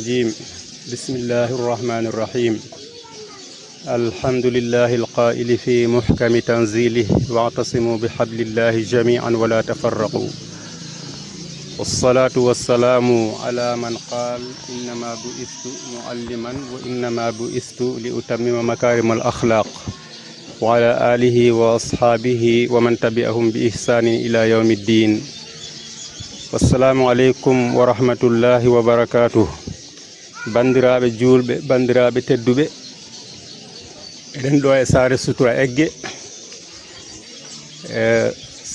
الرجيم. بسم الله الرحمن الرحيم. الحمد لله القائل في محكم تنزيله واعتصموا بحبل الله جميعا ولا تفرقوا والصلاة والسلام على من قال إنما بعثت معلما وإنما بعثت لأتمم مكارم الأخلاق وعلى آله وأصحابه ومن تبعهم بإحسان إلى يوم الدين. والسلام عليكم ورحمة الله وبركاته. bandiraɓe julɓe bandiraɓe tedduɓe eɗen ɗo e saare sutura egge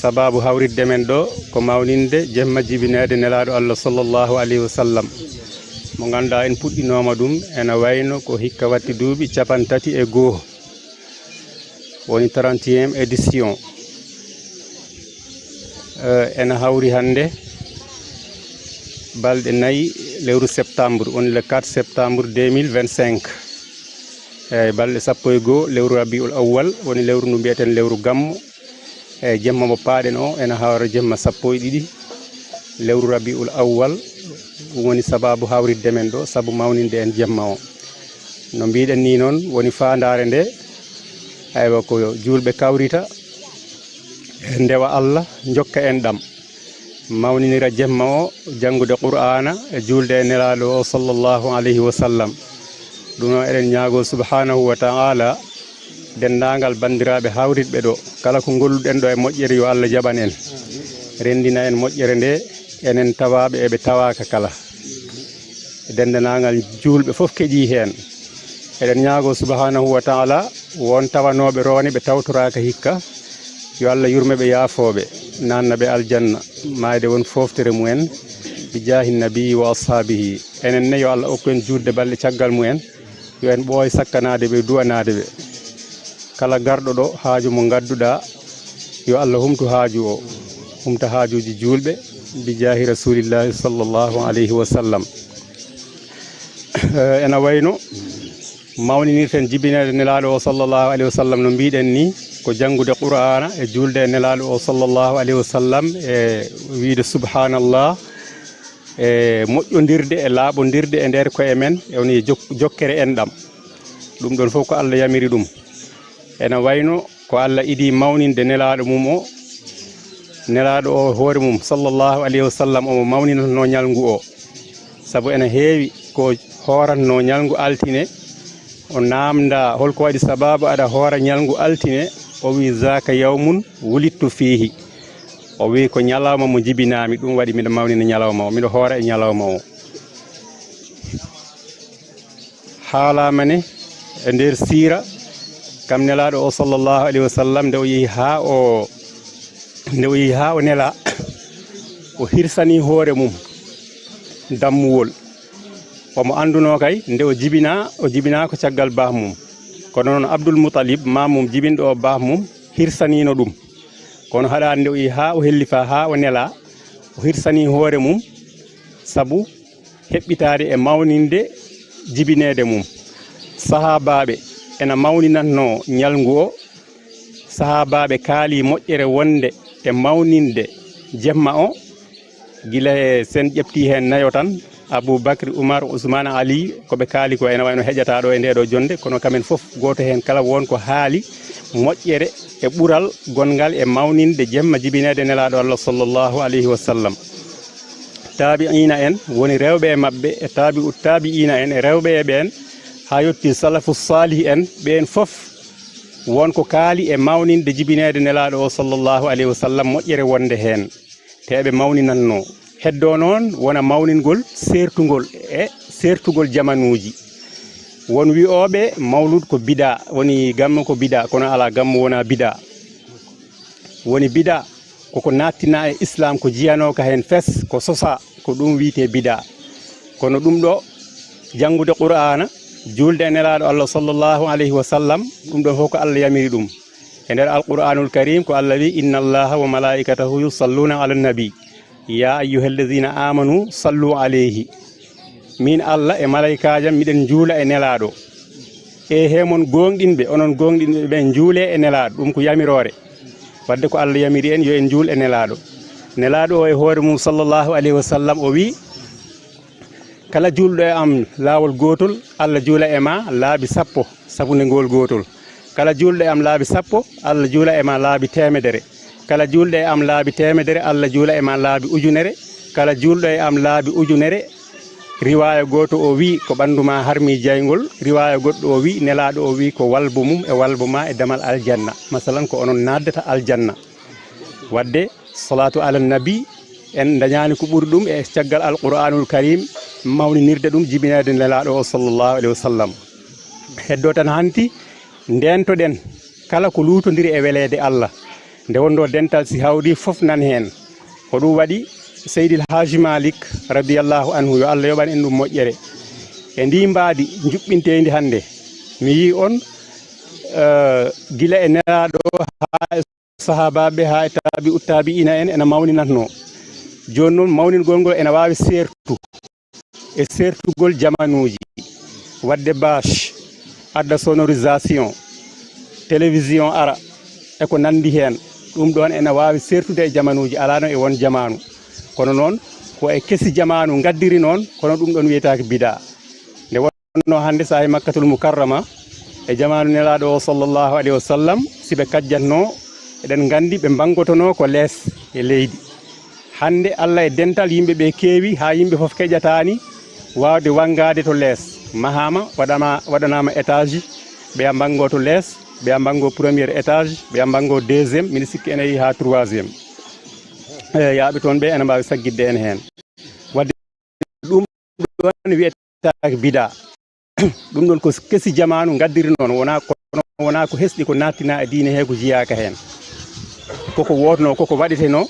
sababu hawridde men ɗo ko mawninde jemma jibinede nelaɗo Allah sallllahu alayhi wa sallam mo ganduɗa en puɗɗinoma ɗum ena wayno ko hikka watti duuɓi 31 woni 30e édition ena hawri hande balɗe 4 lewru septembre on le 4 septembre 2025 eyyi balɗe 11 lewru rabiul awwal woni lewru ndu mbiyeten lewru gammo eyyi jemma mo paaɗen o ena hawra jemma 12 lewru rabiul awwal woni sababu hawridde men ɗo saabu mawninde en jemma o no mbiɗen ni noon woni fandare nde aywa ko julɓe kawrita ndewa Allah jokka en ɗam mawninira jemma o janngude qur'ana e julde e nelaɗo o sallllahu alayhi wa sallam ɗum noon eɗen ñaago subhanahu wa ta'ala dendagal bandiraɓe hawritɓe ɗo kala ko golluɗen ɗo e moƴƴere yo Allah jaɓan en rendina en moƴƴere nde enen tawaɓe eɓe tawaka kala dendenagal julɓe foof keeƴi hen eɗen ñaago subhanahu wa ta'ala won tawanoɓe rowani ɓe tawtoraka hikka yo Allah yurmeɓe yaafoɓe nannaɓe aljanna mayde won foftere mumen bi jahi nabi wa ashabihi enen ne yo Allah okku en juurde balɗe caggal mumen yo en ɓooy sakkanade ɓe duwanade ɓe kala garɗo ɗo haaju mo gadduɗa yo Allah humtu haaju o humta haajuji julɓe bi jahi rasulillahi sallllahu alayhi wa sallam ena wayno mawninirten jibinede nelaɗo o sallllahu alayhi wa sallam no mbiɗen ni ko janngude qur'ana e julde e nelaɗo o sallllahu alayhi wa sallam e wiide subhanallah e moƴƴodirde e laaɓodirde e nder koye men e woni jokkere enɗam ɗum ɗon fof ko Allah yamiri ɗum ena wayno ko Allah idi mawninde nelaɗo mum o nelaɗo o hoore mum sallllahu alayhi wa sallam omo mawninatno ñalngu o saabu ena heewi ko hooratno ñalngu altine o namda holko waɗi sababu aɗa hoora ñalngu altine o wi zaka yawmun wulittu fihi o wi ko ñalawma mo jibinami ɗum waɗi miɗa mawnina ñalawma o miɗa hoora e ñalawma o haalamane e nder sira kam nelaɗo o sallllahu alayhi wa sallam nde o yeehi ha o nela o hirsani hoore mum dammuwol omo anduno kay nde o jibina ko caggal bah mum kono noon Abdoul Moutalib mamum jibinɗo o bah mum hirsanino ɗum kono haɗa nde o yi ha o hellifa ha o nela o hirsani hoore mum saabu heɓɓitade e mawninde jibinede mum sahabaɓe ena mawninatno ñalngu o sahabaɓe kaali moƴƴere wonde e mawninde jemma o gila e sen ƴefti hen nayo tan Aboubacry Oumar Ousmane Ali koɓe kaali ko ene wayno heƴata ɗo e ndeɗo jonde kono kamen foof goto hen kala won ko haali moƴƴere e ɓural gongal e mawninde jemma jibinede nelaɗo Allah sallllahu alayhi wa sallam tabi'ina en woni rewɓe e mabɓe e tabi'ina en e rewɓe e ɓen ha yetti salafu salih en ɓen foof wonko kaali e mawninde jibinede nelaɗo o sallllahu alayhi wa sallam moƴƴere wonde hen teɓe mawninanno heddo noon wona mawningol sertugol jamanuji won wi'oɓe mawlud ko bida woni gamma ko bida kono ala gamma wona bida woni bida koko nattina e islam ko jiyanoka hen fes ko sosa ko ɗum wiite bida kono ɗum ɗo janngude qur'ana julde e nelaɗo Allah sallllahu alayhi wa sallam ɗum ɗon fof ko Allah yamiri ɗum e nder alqur'anul karim ko Allah wi inna allaha wa malaikatahu yusalluna ala nabi ya ayyuhallazina amanu sallu alayhi min Allah e malaikajam miɗen juula e nelaɗo e hemon gonɗinɓe onon gonɗinɓe ɓen juule e nelaɗo ɗum ko yamirore wadde ko Allah yamiri en yo en juul e nelaɗo o e hoore mum sallllahu alayhi wa sallam o wi kala julɗo e am laawol gotol Allah juula e ma laabi 10 sabunde ngol gotol kala julɗo e am laabi 10 Allah juula e ma laabi 100 kala julɗo e am laabi 100 Allah juula e ma laabi ujunere kala julɗo e am laabi ujunere riwaya goto o wi ko ɓanduma harmi jaygol riwaya goɗɗo o wi nelaɗo o wi ko walbu mum e walbu ma e damal aljanna masalan ko onon naddata aljanna wadde salatu ala nabi en dañani ko ɓuri ɗum e caggal alqur'anul karim mawninirde ɗum jibinede nelaɗo o sallllahu alayhi wa sallam heddo tan hanti ndentoɗen kala ko lutodiri e welede Allah nde wonno dental si hawri fof nan hen ko ɗum waɗi Seydil Haji Malik radiyallahu anhu yo Allah yoɓan en ɗum moƴƴere e ndi mbaadi juɓɓintendi hande mi yi on gila e nelaɗo ha sahabaɓe ha e tabi uttabi ina en ena mawninatno joni noon mawningol ngol ena wawi sertu e sertugol jamanuji wadde bâche adda sonorisation télévision ara e ko nandi hen ɗum ɗon ena wawi sertude e jamanuji alano e won jamanu kono noon ko e kesi jamanu gaddiri noon kono ɗum ɗon wiyetake bida nde wonno hande sa e makkatul mukarrama e jamanu nelaɗo o sallllahu alayhi wa sallam siɓe kajjatno eɗen gandi ɓe bangotono ko lees e leydi hande Allah e dental yimɓeɓe keewi ha yimɓe foof keƴatani wawde wangade to lees mahama waɗanama étage ɓeya bango to lees ɓeya bango premier étage ɓeya bango deuxiéme mbiɗa sikki ene yi ha troisiéme yaaɓe toon ɓe ene mbawi saggidde en hen wadde ɗum ɗon wiyetake bida ɗum ɗon ko kesi jamanu gaddiri noon wona ko hesɗi ko nattina e diine he ko jiyaka hen koko wotno koko waɗeteno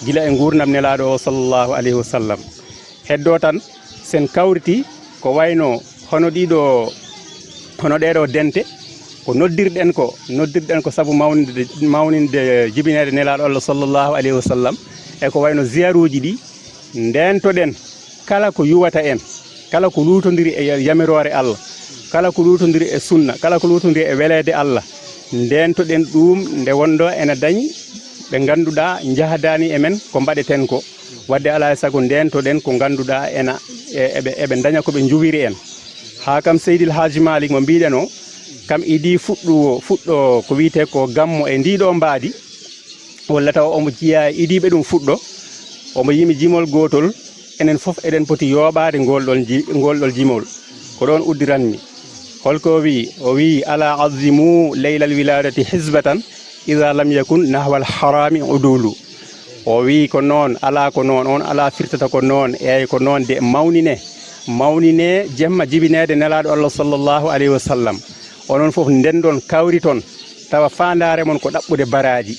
gila e gurdam nelaɗo o sallllahu alayhi wa sallam heddo tan sen kawriti ko wayno hono ɗeɗo dente ko noddirɗen ko saabu mawninde jibinede nelaɗo Allah sallllahu alayhi wa sallam e ko wayno ziyaruji ɗi ndentoɗen kala ko yuwata en kala ko lutodiri e yamirore Allah kala ko lutodiri e sunna kala ko lutodiri e welede Allah ndentoɗen ɗum nde wondo ene dañi ɓe ganduɗa jahadani e men ko mbaɗeten ko wadde ala e saago ndentoɗen ko ganduɗa ena eɓe daña koɓe juwiri en ha kam Seydil Haji Malik mo mbiɗen o kam idi fuɗɗo ko wiyete ko gammo e ndiɗo mbaadi walla taw omo jiya idiɓe ɗum fuɗɗo omo yimi jimol gotol enen foof eɗen poti yoɓade ngolɗol jimol ko ɗon uddiranmi holko o wi ala azimu leylal wiladati hizbatan ida lam yakun nahwal harami udulu o wi ko noon ala ko noon on ala firtata ko noon eyyi ko noon de mawnine jemma jibinede nelaɗo Allah sallllahu alayhi wa sallam onon foof ndendon kawri toon tawa fandare mon ko ɗaɓɓude baraji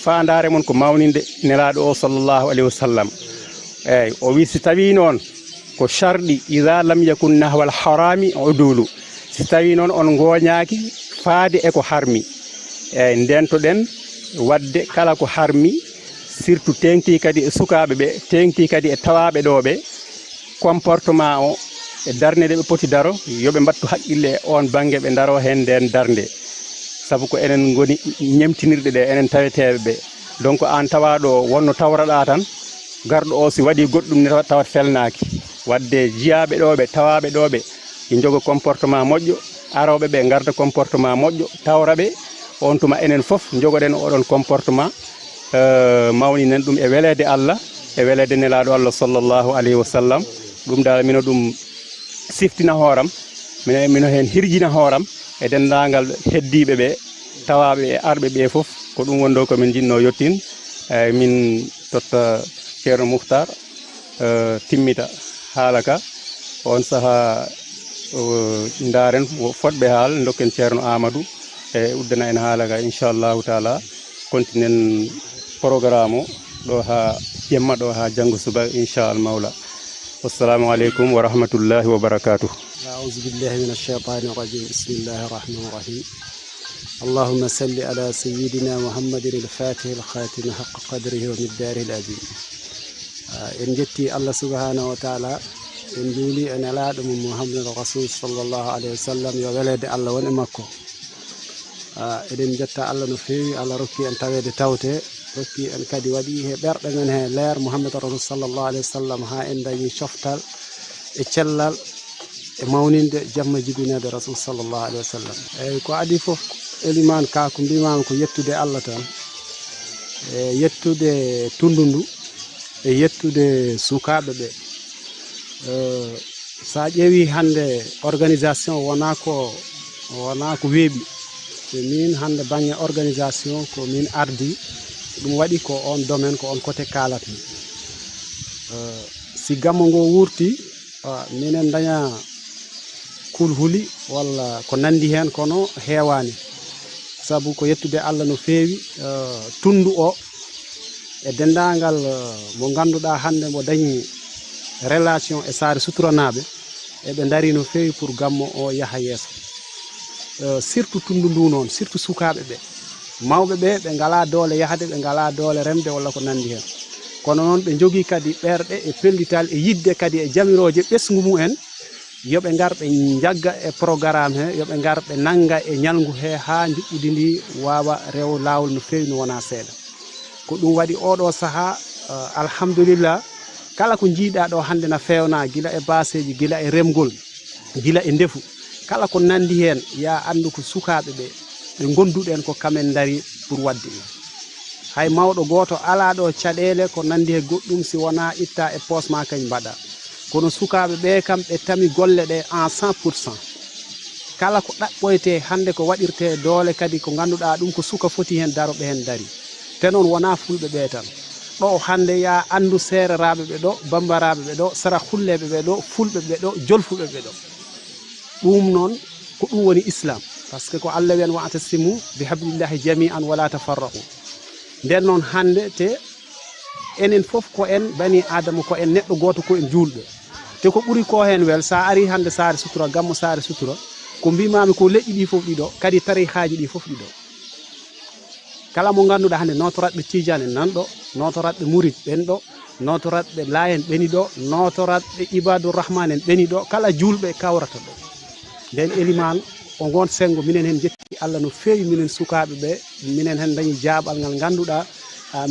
fandare mon ko mawninde nelaɗo o sallllahu alayhi wa sallam eyyi o wi si tawi noon ko sharɗi ida lam yakun nahwal harami udulu si tawi noon on goñaki faade e ko harmi eyyi ndentoɗen wadde kala ko harmi surtout tengti kadi e sukaɓe ɓe tengti kadi e tawaɓe ɗo ɓe comportement o e darde nde ɓe poti daro yoɓe mbattu haqqille on banggue ɓe daro hen nden darde saabu ko enen goni ñemtinirɗe ɗe enen taweteɓe ɓe donc an tawaɗo wonno tawraɗa tan garɗo o si waɗi goɗɗum ne tawat felnaki wadde jiyaɓe ɗoɓe tawaɓe ɗoɓe yo jogo comportement moƴƴo aroɓe ɓe garda comportement moƴƴo tawraɓe on tuma enen foof jogoɗen oɗon comportement mawninen ɗum e welede Allah e welede nelaɗo Allah sallllahu alayhi wa sallam ɗum dal mino ɗum siftina hooram mino hen hirjina hooram e dendagal heddiɓe ɓe tawaɓe e arɓe ɓe foof ko ɗum wonɗo komin jinno yettin eyyi min totta ceerno Mouhtar timmita haala ka on saaha daren fodɓe haal dokken ceerno Amadou e uddana en haala ka inchallahu taala continuen programme o ɗo ha jemma ɗo ha janggo suba inchallah mawla wassalamu aleykum wa rahmatullahi wa barakatuh أعوذ بالله من الشيطان الرجيم بسم الله الرحمن الرحيم اللهم صل على سيدنا محمد الفاتح الخاتم حق قدره ومقداره العظيم en jetti Allah subhanahu wa ta'ala en juuli en alaɗo mum Muhammadun rasul sallallahu alayhi wa sallam yo welede Allah won e makko eɗen jetta Allah no feewi Allah rokki en tawede tawte rokki en kadi waɗi he ɓerɗe men he leer Muhammadun rasul sallallahu alayhi wa sallam ha en dañi coftal e cellal e mawninde jamma jibinede rasul sallllahu alayhi wa sallam. eyyi ko adi fof eliman ka ko mbimami ko yettude Allah tan, e yettude tundundu, e yettude sukaɓe ɓe. sa ƴeewi hande organisation wona ko weeɓi. min hande banggue organisation ko min ardi, ɗum waɗi ko on domaine, ko on côté kalatmi. si gammo ngo wurti minen daña kulhuli walla ko nandi hen, kono heewani, saabu ko yettude Allah no feewi. tundu o e dendagal mo ganduɗa hande mo dañi relation e Saare Suturanaɓe, eɓe daari no feewi pour gammo o yaaha yeeso. surtout tundu ndu noon, surtout sukaɓe ɓe, mawɓe ɓe ɓe ngala doole yahde, ɓe ngala doole remde walla ko nandi hen, kono noon ɓe jogui kadi ɓerɗe e pellital e yidde kadi e jamiroje ɓesgu mumen, yoɓe gar ɓe jagga e programme he, yoɓe gar ɓe nanga e ñalngu he ha juɓɓudi ndi wawa rew lawol no fewi no wona seeɗa. ko ɗum waɗi oɗo saaha alhamdulillah, kala ko jiiɗa ɗo hande na fewna, gila e baseji, gila e remgol, gila e ndefu, kala ko nandi hen ya andu ko sukaɓe ɓe gonduɗen ko kamen dari pour wadde ɗum. hay mawɗo goto ala ɗo caɗele ko nandi e goɗɗum si wona itta e poche ma kañ mbaɗa, kono sukaɓe ɓe kam ɓe tami golle ɗe en 100%. kala ko ɗaɓɓoyte hande ko waɗirte doole kadi ko ganduɗa ɗum ko suka foti hen daroɓe hen dari, te noon wona fulɓe ɓe tan. ɗo hande ya andu sereraɓe ɓe ɗo, bambaraɓe ɓe ɗo, sara hulleɓe ɓe ɗo, fulɓe ɓe ɗo, jolfuɓe ɓe ɗo. ɗum noon ko ɗum woni islam, par ce que ko Allah wiyan wa atasimu bi hablillahi jami'an wala tafarraqu. nden noon hande te enen fof ko en bani adama, ko en neɗɗo goto, ko en julɓe, te ko ɓuuri ko hen wel sa ari hande Saare Sutura, gammo Saare Sutura, ko mbimami ko leƴƴi ɗi fof ɗiɗo kadi tarihaji ɗi fof ɗiɗo, kala mo ganduɗa hande notoratɓe Tijane nanɗo, notoratɓe Murid ɓen ɗo, notoratɓe Layen ɓeni ɗo, notoratɓe Ibadur Rahman en ɓeni ɗo, kala julɓe kawrata ɗo. nden eliman o gon sengo minen hen jetti Allah no fewi, minen sukaɓe ɓe, minen hen dañi jaɓal ngal ganduɗa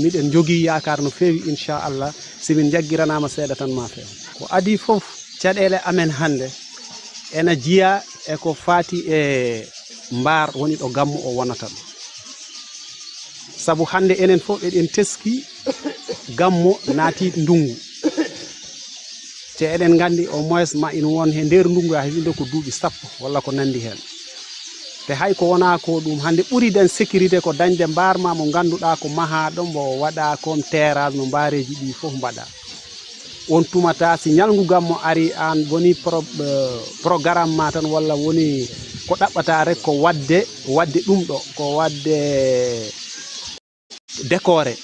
miɗen jogui yakar no fewi, inchallah simin jaggiranama seeɗa tan ma few. ko adi foof caɗele amen hande ena jiiya e ko fati e mbar woni ɗo gammu o wonata ɗo, saabu hande enen fof eɗen teski gammo naati ndungu, te eɗen gandi au moins ma ina won he nder ndungu ha hewinde ko duuɓi 10 walla ko nandi hen. te hay ko wona ko ɗum hande ɓuuri den sécurité ko dañde mbar ma mo ganduɗa ko mahaɗo mbo waɗa comme terrage no mbareji ɗi foof mbaɗa. on tumata si ñalngu gammo ari an woni programme ma tan, walla woni ko ɗaɓɓata rek ko wadde ɗum ɗo, ko wadde décoré,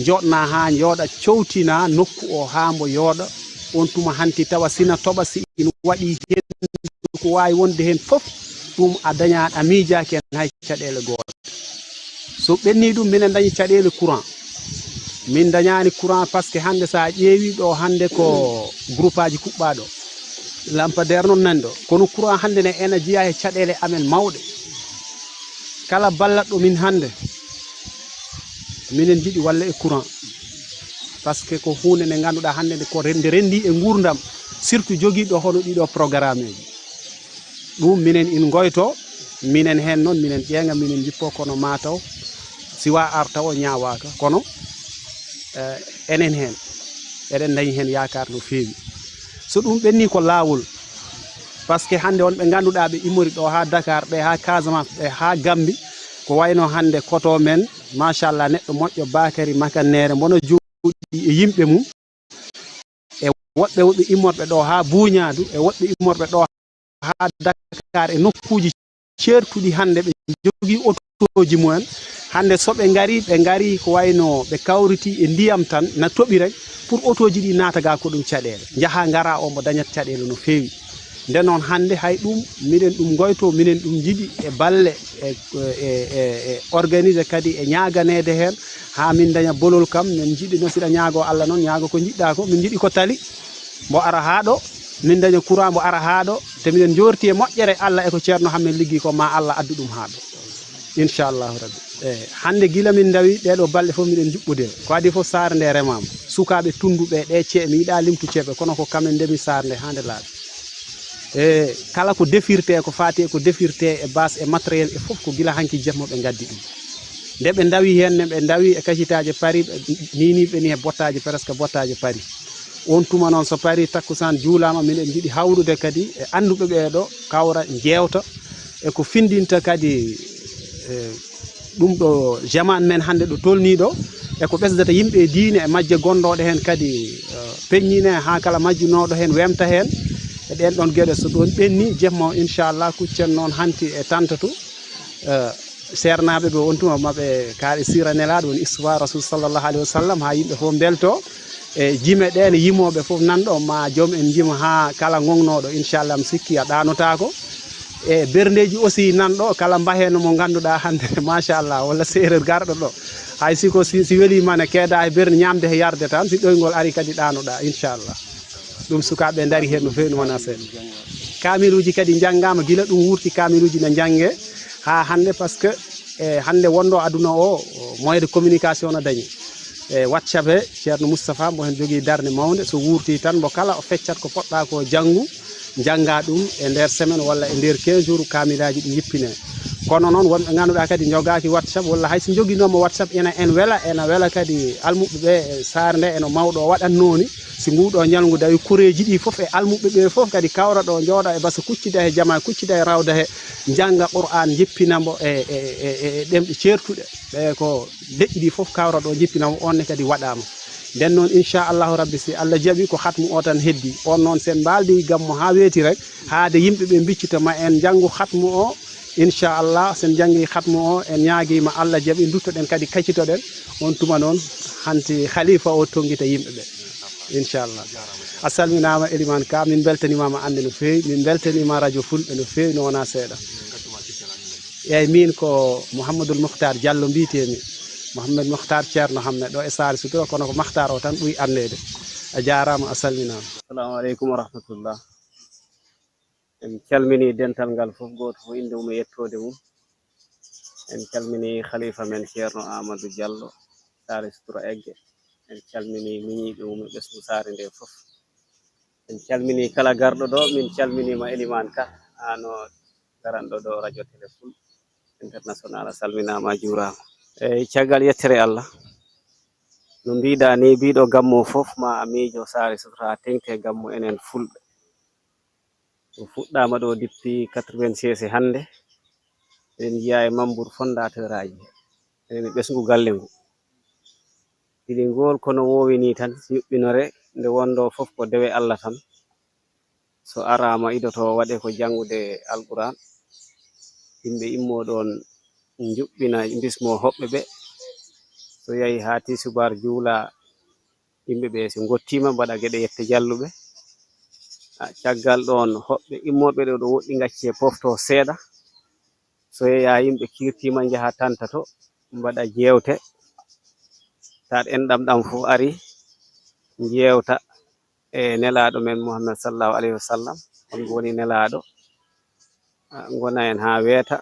joɗna ha yooɗa, cowtina nokku o ha mbo yooɗa. on tuma hanti tawa sina toɓa, si ina waɗi hen ko wawi wonde hen foof, ɗum a dañat a miijaki hen hay caɗele goto. so ɓenni ɗum minen dañi caɗele courant, min dañani courant par ce que hande sa ƴeewi ɗo hande ko groupe aji kuɓɓaɗo lampadaire noon nani ɗo, kono courant hande ne ena jeeya e caɗele amen mawɗe. kala ballatɗo min hande minen jiiɗi walla e courant, par ce que ko hunde nde ganduɗa hande ko nde rendi e gurdam, surtout joguiɗo hono ɗiɗo programme eji. ɗum minen in goyto, minen hen noon minen ƴeeŋa, minen jippo, kono mataw siwa arta o ñawaka, kono enen hen eɗen dañi hen yakar no fewi. so ɗum ɓenni ko lawol, par ce que hande on ɓe ganduɗa ɓe immori ɗo ha Dakar, ɓe ha Casamance, ɓe ha Gambi, ko wayno hande koto men machallah, neɗɗo moƴƴo Bakary Makanere mbono joɗi e yimɓe mum, e woɓɓe immorɓe ɗo ha Buñadu, e woɓɓe immorɓe ɗo ha Dakar, e nokkuji certuɗi hande ɓe jogui autoji mumen. hande soɓe ngari ko wayno ɓe kawriti e ndiyam tan na toɓi rek, pour autoji ɗi nataga ko ɗum caɗele, jaaha ngara o mo dañat caɗele no fewi. nde noon hande hay ɗum minen ɗum goyto, minen ɗum jiiɗi e balle e organiser kadi e ñaganede hen ha min daña bolol kam. min jiiɗi no siɗa ñaago Allah noon, ñaago ko jiɗɗa ko, min jiiɗi ko tali mbo ara ha ɗo, min daña courant mbo ara ha ɗo, te minen jorti e moƴƴere Allah e ko ceerno hamen liggi ko, ma Allah addu ɗum ha ɗo inchallahu rabbi. hande gila min dawi ɗeɗo balɗe fof miɗen juɓɓude ko adi fof saare nde remama sukaɓe tunduɓe ɗe cee mi yiɗa limtu ceeɓe kono ko kamen ndemi saare nde hande laaɓi kala ko defirte ko fati ko defirte e base e matériel e fof ko gila hanki jemmo ɓe gaddi ɗum nde ɓe dawi hen ne ɓe dawi e kacitaji pari niniɓe ni e bottaji presque bottaji pari on tuma noon so pari takkusan juulama minen jiiɗi hawrude kadi e anduɓe ɓeɗo kawra jewta e ko findinta kadi ɗum ɗo jaman men hande ɗo tolniɗo e ko ɓesdata yimɓe diine e majje gonɗoɗo hen kadi peññine ha kala majjunoɗo hen wemta hen e ɗen ɗon gueɗe so ɗon ɓenni jemmo inchallah kuccen noon hanti e tantatu sernaɓe ɓe on tuma maɓe kaari sira nelaɗo woni histoire rasul sallllahu alayhi wa sallam ha yimɓe fof belto e jime ɗe ne yimoɓe fof nanɗo ma joom en jima ha kala gonnoɗo inchallah mi sikki a ɗanotako e berndeji aussi nanɗo kala mbaheno mo ganduɗa hande machallah walla séréer garɗo ɗo hay siko si welima ne keeda e bernde ñamde e yarde tan si ɗoygol ari kadi ɗanoɗa inchallah ɗum sukaɓe daari hen no fewi no wona seeɗa kamiluji kadi janggama guila ɗum wurti kamiluji ne jangge ha hande par ce que hande wonɗo aduna o moyen de communication no dañi e whatsapp he ceerno moustapha mbo hen jogui darde mawde so wurti tan mbo kala o feccat ko poɗɗa ko janggu jangga ɗum e nder semaine walla e nder 15 jours kamilaji ɗi jippine kono noon wonɓe ganduɗa kadi jogaki whatsapp walla hayso joguinomo whatsapp ena wela kadi almuɓeɓe e saare nde eno mawɗo o waɗannoni si nguɗo ñalngu dawi koreji ɗi foof e almuɓeɓe foof kadi kawra ɗo jooɗa e basa kuccida he jama kuccida e rawda he jangga qur'an jippinamo e ɗemɗe certuɗe ɓe ko leƴƴi ɗi foof kawra ɗo jippinamo onne kadi waɗama nden noon inchallahu rabbi si Allah jaaɓi ko hatmu o tan heddi on noon sen mbaldi gammo ha weeti rek haade yimɓeɓe biccitama en janggu hatmu o inchallah sen jangi hatmu o en ñaaguima Allah jaaɓi duttoɗen kadi kaccitoɗen on tuma noon hanti khalifa o tonguita yimɓeɓe inchallah a salminama Elimane Ka min beltanimama ande no fewi min beltanima radio fulɓe no fewi no wona seeɗa eyyi min ko Mouhamadoul Moukhtar Diallo mbitemi Mouhamed Moukhtar ceerno Hammet ɗo e Sare Sutura kono ko Makhtar o tan ɓuuri andede a jarama a salminama assalamu aleykum wa rahmatullah en calmini dental ngal foof goto fo inde mum e yettode mum en calmini khalifa men ceerno Amadou Diallo Sare Sutura Egge en calmini miñiɓe mum e ɓesgu saare nde foof en calmini kala garɗo ɗo min calminima Elimane Ka ano garanɗo ɗo radio téléphone international a salminama a juurama eyyi caggal yettere Allah no mbiɗa ni mbiɗo gammo foof ma a miijo Sare Sutura tengte gammo enen fulɓe ɗum fuɗɗama ɗo depuis 96 hande eɗen jiiya e membre fondateur aji enen e ɓesgu galle ngu ɗiɗi ngol kono wowini tan yuɓɓinore nde wondo foof ko dewe Allah tan so arama idoto waɗe ko jangude alquran yimɓe immoɗon juɓɓina bismo hoɓɓe ɓe so yahi ha tisubar juula yimɓeɓe so gottima mbaɗa gueɗe yette jalluɓe caggal ɗon hoɓɓe immoɓe ɗo woɗɗi gacce pofto seeɗa so yeeya yimɓe kirtima jaaha tantato mbaɗa jewte taat enɗam ɗam fu ari jewta e nelaɗo men Muhammad sallallahu alayhi wa sallam on woni nelaɗo gona en ha weeta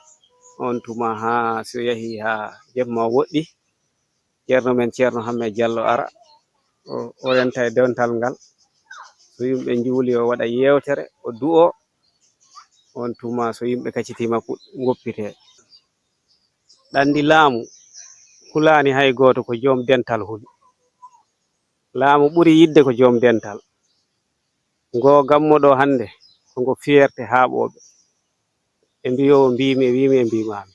on tuma ha so yahi ha jemma woɗɗi ceerno men ceerno Hammet Diallo ara o renta e dental ngal so yimɓe juuli o waɗa yewtere o du'o on tuma so yimɓe kaccitima goppite ɗandi laamu hulani hay goto ko joom dental huli laamu ɓuri yidde ko joom dental ngo gammo ɗo hande kongo fiyerte haaɓoɓe e mbiyowo mbimi e wimi e mbimami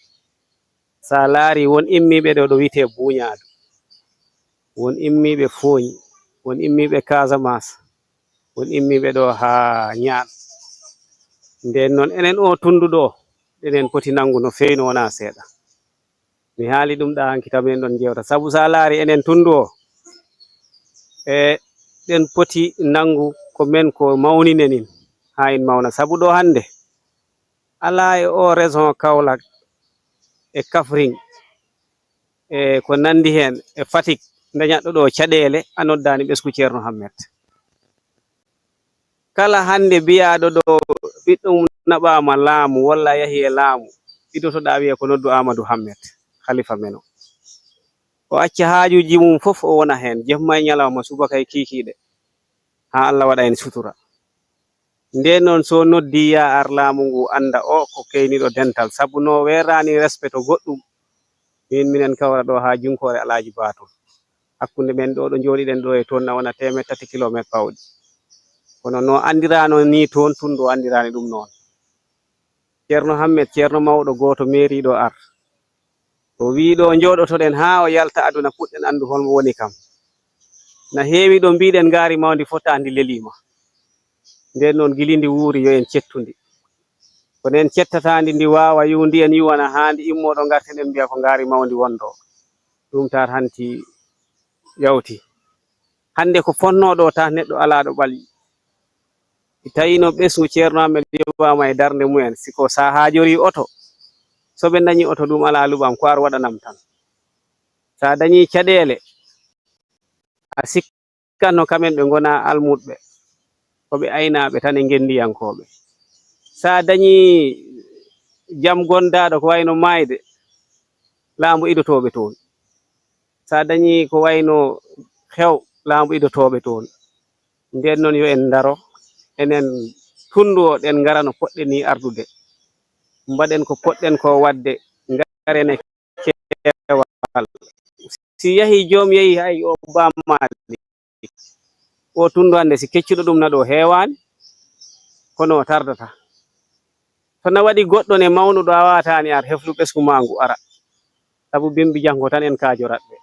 sa laari won immiɓe ɗo ɗo wiite buñaadu won immiɓe Fooñi won immiɓe Casamance won immiɓe ɗo ha ñaan nden noon enen o tunduɗo enen poti nangu no fewi no wona seeɗa mi haali ɗum ɗa hanki tamen ɗon jewta saabu sa laari enen tundu o e ɗen poti nangu ko men ko mawnine nin ha en mawna saabu ɗo hande ala e o raison Kaolack e Kaffrine e ko nandi hen e Fatick dañatɗo ɗo caɗele a noddani ɓesgu ceerno Hammet kala hande biyaɗo ɗo ɓiɗɗum naɓama laamu walla yahi e laamu idotoɗa wiya ko noddu Amadou Hammet khalifa men o acca haajuji mum fof o wona hen jemma e nyalawma subaka e kikiɗe ha Allah waɗa en sutura nden noon so noddi ya ar laamu ngu anda o ko keyniɗo dental sabu no werani respect to goɗɗum minen kawra ɗo ha junkore Alaji Bato hakkunde men ɗo jooɗiɗen ɗo e toon na wona 3 kilométre pawɗi kono no andirano ni toon tun ɗo andirani ɗum noon ceerno Hammed ceerno mawɗo goto meriɗo ar o wiɗo jooɗotoɗen ha o yalta aduna puɗɗen andu holmo woni kam na heewi ɗo mbiɗen ngaari mawdi fotandi lelima nden noon gilindi wuuri yo en cettundi kono en cettatandi ndi wawa yundi en yuwana handi immoɗo garten en mbiya ko ngaari mawdi wondo ɗum tar hanti yawti hande ko fonnoɗo ta neɗɗo alaɗo ɓalƴi tawino ɓesgu ceerno Hammed yobama e darde mumen siko sa hajori oto soɓe dañi oto ɗum ala luɓam ko ar waɗanam tan sa dañi caɗele a sikkanno kamen ɓe gona almuɗɓe koɓe aynaɓe tan e gendiyankoɓe sa dañi jam gondaɗo ko wayno mayde laambo idotoɓe toon sa dañi ko wayno hew laambo idotoɓe toon nden noon yo en daro enen tundu o ɗen ngara no poɗɗen ni ardude mbaɗen ko poɗɗen ko wadde ngaren e kewal si yahi joom yehi hay o bammaɗi o tundu hande si keccuɗo ɗum na ɗo hewani kono o tardata to na waɗi goɗɗo ne mawnuɗo a watani ar heflu ɓesgu ma ngu ara sabu bimbi jango tan en kajoratɓe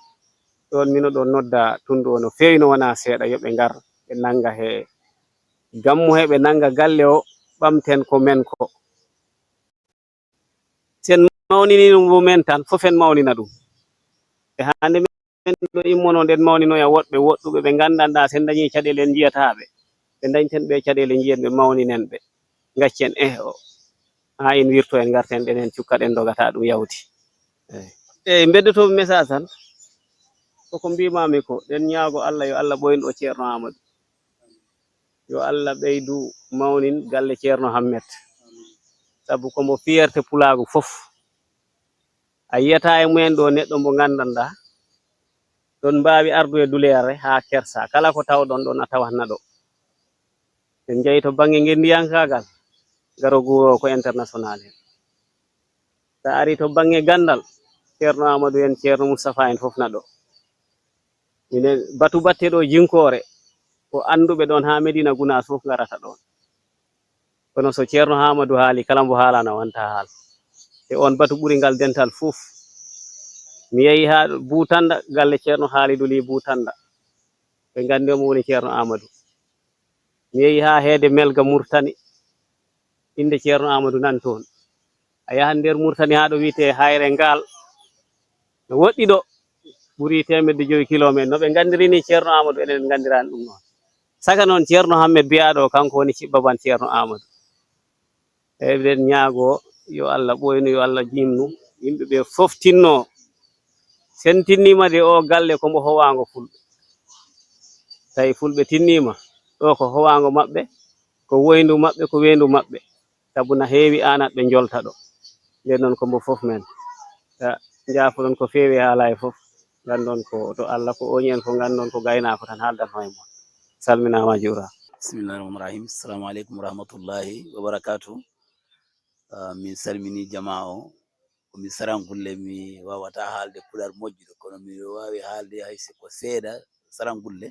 ɗon mino ɗo nodda tundu o no fewi no wona seeɗa yoɓe ngar ɓe nanga he gammu he ɓe nanga galle o ɓamten ko men ko sen mawnini ɗum men tan fof en mawnina ɗum e hande men ɗo immono nden mawninoya woɗɓe woɗɗuɓe ɓe gandanɗa sen dañi caɗele en jiyataɓe ɓe dañten ɓe caɗele jiyen ɓe mawninen ɓe gaccen o ha in wirto en garten ɗen en cukka ɗen dogata ɗum yawti eyyi beddotoɓe message tan koko mbimami ko ɗen ñaago Allah yo Allah ɓoyno o ceerno Amadou yo Allah ɓeydu mawnin galle ceerno Hammed sabu komo fierté pulagu fof a yiyata e mumen ɗo neɗɗo mo gandanɗa ɗon mbawi ardude dulere ha kersa kala ko tawɗon ɗon a tawanna ɗo en jeeyi to banggue gendiyankagal garo guro ko international hen sa ari to banggue gandal ceerno Amadou en ceerno Moustapha en fof na ɗo minen batu batte ɗo jinkore ko anduɓe ɗon ha Medina Gounass fof garata ɗon kono so ceerno Hamadou haali kala mbo haalana wonta haal e on batu ɓuri ngal dental fof mi yeehi ha Boutanda galle ceerno Halidou Ly Boutanda ɓe gandi omo woni ceerno Amadou mi yeehi ha heede Melga Mourtani inde ceerno Amadou nan toon a yahan nder Mourtani ha ɗo wiite Hayre Ngal no woɗɗi ɗo ɓuri 1.5 kilométre no ɓe gandirini ceerno Amadou enen ɓe gandirani ɗum noon saka noon ceerno Hammed biyaɗo kanko woni cibbaban ceerno Amadou eɓen ñaago yo Allah ɓoynu yo Allah jimnu yimɓeɓe fof tinno sen tinnima de o galle komo howango fulɓe tawi fulɓe tinnima ɗo ko howango maɓɓe ko woyndu maɓɓe ko wendu maɓɓe sabu na heewi anat ɓe jolta ɗo nden noon kombo fof men jaafoɗon ko feewi haala e fof gandon ko to Allah ko oñen ko gandon ko gaynako tan haldan hoye mon salminama juura bismillahi rahmani rahim assalamu aleykum warahmatullahi wabarakatuh min salmini jama o komi sarangulle mi wawata haalde pular moƴƴuɗo kono mi wawi haalde haysi ko seeɗa sarangulle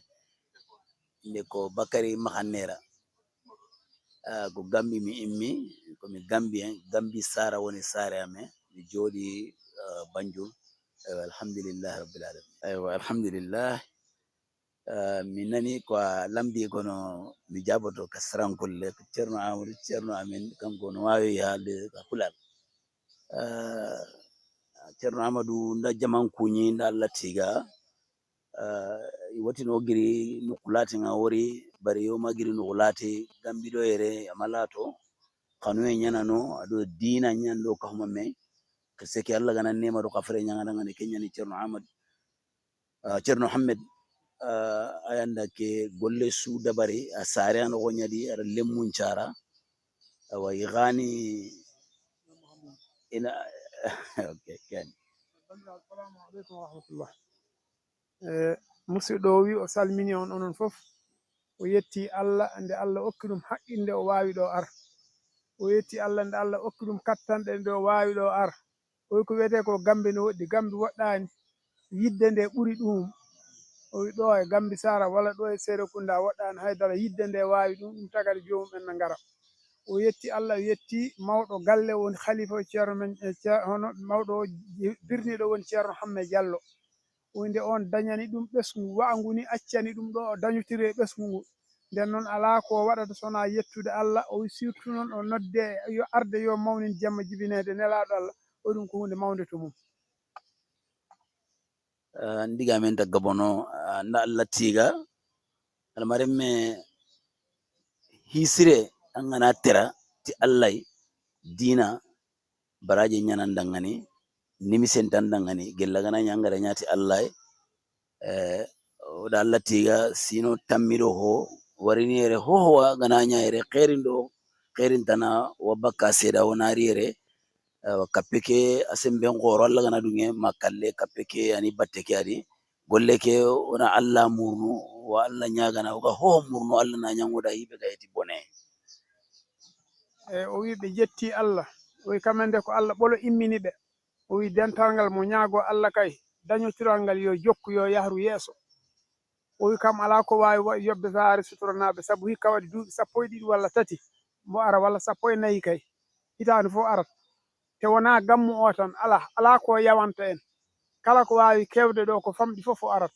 inde ko Bakary Mahannera ko Gambi mi immi komi Gambien Gambi Sara woni saare amen mi jooɗi Banjul alhamdulillahi rabbil alamin aywa alhamdulillah mi nani ko a lamdi kono mi jaboto ka sarangulle ko ceerno Amadou ceerno amen kanko no wawi haalde ka pular ceerno Amadou nda jamankuñi nda lattiga wati no giri nokku laati nga wori bari yo magiri no laati Gambiɗo ere amalato kanu e ñanano aɗo diina ñanɗo ka homa me ko seki Allah gana nema ɗo kafre ñagana ngane keñani ceerno Amadou ceerno Hammed ayanda ke golle su dabari a sare an ko ñadi aɗa lemmun cara awa igani ina okay ken Assalamu aleykum wa rahmatullah. Musidɗo o wi o salmini on onon fof, o yetti Allah nde Allah okki ɗum haqqinde o wawi ɗo ar. O yetti Allah nde Allah okki ɗum kattanɗe nde o wawi ɗo ar. O wi ko wiyete ko gambe no woɗɗi, gambi woɗɗani, yidde nde ɓuri ɗum. O wi ɗo e gambi sara walla ɗo e Serekunda woɗɗani haydara, yidde nde wawi ɗum, ɗum tagati jomum en no ngara. O yetti Allah, o yetti mawɗo galle woni khalifa o ceerno men hono mawɗo o birniɗo woni ceerno Hamme Diallo. O nde on dañani ɗum ɓesgu wa'ngu ni, accani ɗum ɗo o dañotiri e ɓesgu ngu. Nden noon ala ko waɗata sona yettude Allah. O wi surtout noon o nodde yo arde yo mawnin jamma jibinede nelaɗo Allah, o ɗum ko hunde mawde to mum. ndiga men daga bono nda Allah tiga almarin me hisire an gana tera ti Allah dina baraje nyanan dangani nimisen tan dangani gella gana nyangara nyati Allah o da Allah tiga sino tammido ho warini ere ho gana nyaere khairin tana wabaka seda wonari ere kapeke asembe ngoro Allah gana dunge makalle kapeke ani batteke adi golle ke ona Allah murnu wa Allah nyagana o ho murnu Allah na nyangoda hibe gayeti bone. O wi ɓe jetti Allah, o wi kamande ko Allah ɓolo immini ɓe. O wi dental ngal mo ñaago Allah kay dañotiral ngal yo jokku yo yahru yeeso. O wi kam ala ko wawi yobbe saare sutoranaɓe, sabu hikka waɗi duuɓi 12 walla 3 mo ara, walla 14 kay hitande fof arat. Te wona gammu o tan ala ko yawanta en, kala ko wawi kewde ɗo ko famɗi fof o arat.